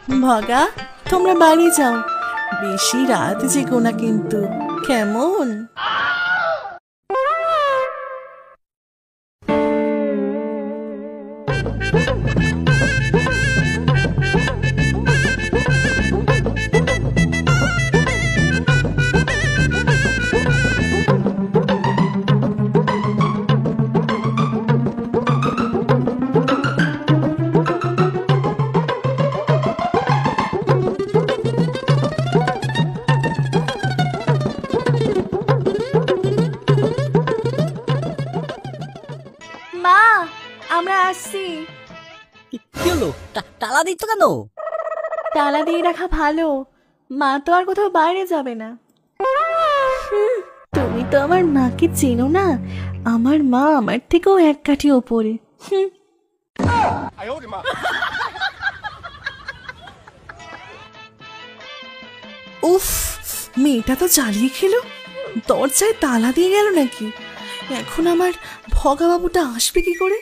ভগা, তোমরা বাড়ি যাও, বেশি রাত জেগো না কিন্তু, কেমন? মা, আমরা আসছি। কি হলো? তালা দিচ্ছ কেন? তালা দিয়ে রাখা ভালো, মা তো আর কোথাও বাইরে যাবে না। তুমি তো আমার মাকে চেনো না, আমার মা আমার থেকেও এক কাঠি ওপরে। উফ, মেয়েটা তো জ্বালিয়ে খেলো, দরজায় তালা দিয়ে গেল নাকি? এখন আমার ভগা বাবুটা আসবে কি করে?